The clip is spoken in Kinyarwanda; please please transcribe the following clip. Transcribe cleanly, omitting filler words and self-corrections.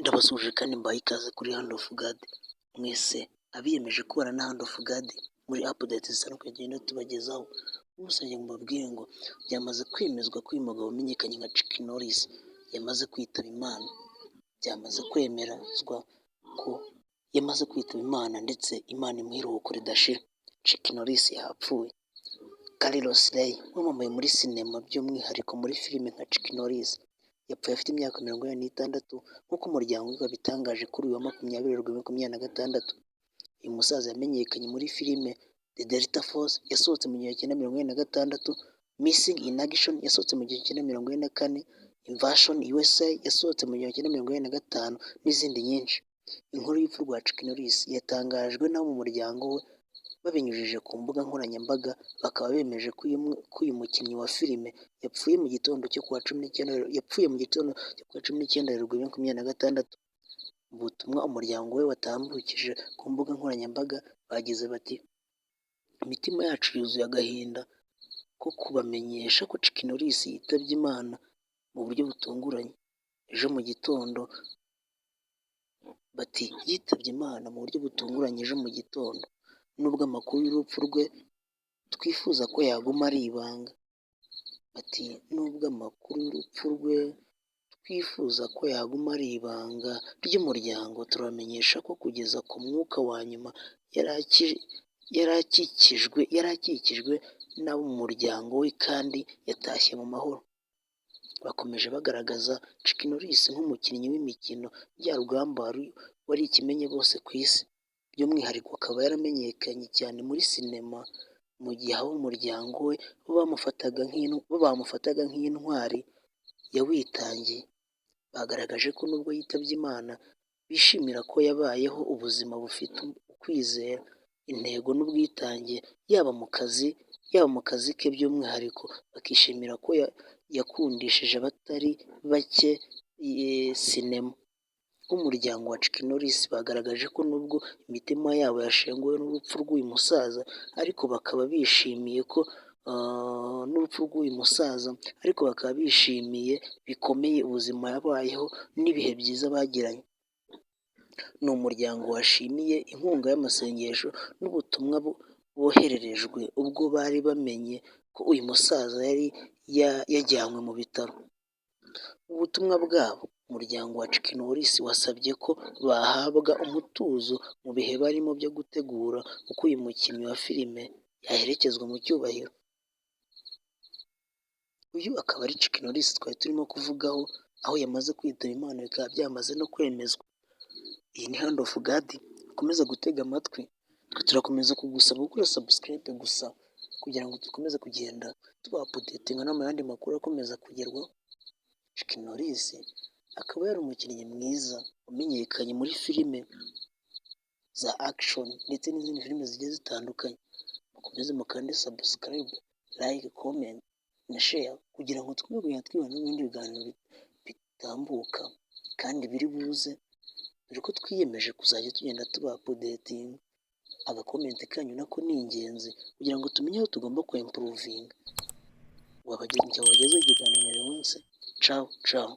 Ndabasuhuje kandi mbahaye ikaze kuri Hand of God. Mwese abiyemeje kubana na Hand of God muri updates zitandukanye tugenda tubagezaho. Musajye mubabwire ngo byamaze kwemezwa ko uyu mugabo wamenyekanye nka Chuck Norris yamaze kwitaba Imana. Byamaze kwemerezwa ko yamaze kwitaba Imana ndetse Imana imuha iruhuko ridashira. Chuck Norris yapfuye. Carlos Ray wamamaye muri sinema by'umwihariko muri filime nka Chuck Norris yapfuye afite imyaka 46 nk'uko umuryango we wabitangaje kuri uyu wa 20/2026. Uyu musaza yamenyekanye muri filime The Delta Force yasohotse mu 1946, Missing in Action yasohotse mu 1944, Invasion USA yasohotse mu 1945 n'izindi nyinshi. Inkuru y'urupfu rwa Chuck Norris yatangajwe n'abo mu muryango we babinyujije ku mbuga nkoranyambaga, bakaba bemeje ko uyu mukinnyi wa filime yapfuye mu gitondo cyo kuwa 19/2026. Mu butumwa umuryango we watambukije ku mbuga nkoranyambaga bagize bati: imitima yacu yuzuye agahinda ko kubamenyesha ko Chuck Norris yitabye Imana mu buryo butunguranye ejo mu gitondo. Bati yitabye Imana mu buryo butunguranye ejo mu gitondo, nubwo amakuru y'urupfu rwe twifuza ko yaguma ari ibanga. Bati nubwo amakuru y'urupfu rwe twifuza ko yaguma ari ibanga ry'umuryango, turamenyesha ko kugeza ku mwuka wa nyuma yari akikijwe n'abo mu muryango we kandi yatashye mu mahoro. Bakomeje bagaragaza Chuck Norris nk'umukinnyi w'imikino njyarugamba wari ikimenye bose ku isi. By'umwihariko akaba yaramenyekanye cyane muri sinema, mu gihe abo mu muryango we bamufataga nk'intwari yawitangiye. Bagaragaje ko nubwo yitabye Imana bishimira ko yabayeho ubuzima bufite ukwizera, intego n'ubwitange yaba mu kazi ke. By'umwihariko bakishimira ko yakundishije abatari bake sinema. Umuryango wa Chuck Norris bagaragaje ko nubwo imitima yabo yashenguwe n'urupfu rw'uyu musaza, ariko bakaba bishimiye bikomeye ubuzima yabayeho n'ibihe byiza bagiranye. Ni umuryango washimiye inkunga y'amasengesho n'ubutumwa bohererejwe ubwo bari bamenye ko uyu musaza yari yajyanywe mu bitaro. Mu butumwa bwabo, umuryango wa Chuck Norris wasabye ko bahabwa umutuzo mu bihe barimo byo gutegura uko uyu mukinnyi wa filime yaherekezwa mu cyubahiro. Uyu akaba ari Chuck Norris twari turimo kuvugaho, aho yamaze kwitaba Imana bikaba byamaze no kwemezwa. Iyi ni Hand of God, ukomeza gutega amatwi. Turakomeza kugusaba gukora subscribe gusa kugira ngo dukomeze kugenda tubapudetinga n'ayandi makuru akomeza kugerwaho. Chuck Norris akaba yari umukinnyi mwiza wamenyekanye muri filime za action ndetse n'izindi filime zigiye zitandukanye. Mukomeze mukande subscribe, like, comment na share kugira ngo twibone n'ibindi biganiro bitambuka kandi biri buze, dore ko twiyemeje kuzajya tugenda tubapudetinga. Agakomenti kanyu nako ni ingenzi kugira ngo tumenye aho tugomba kwimprovinga. Wabagezeho ikiganiro uyu munsi. Ciao ciao.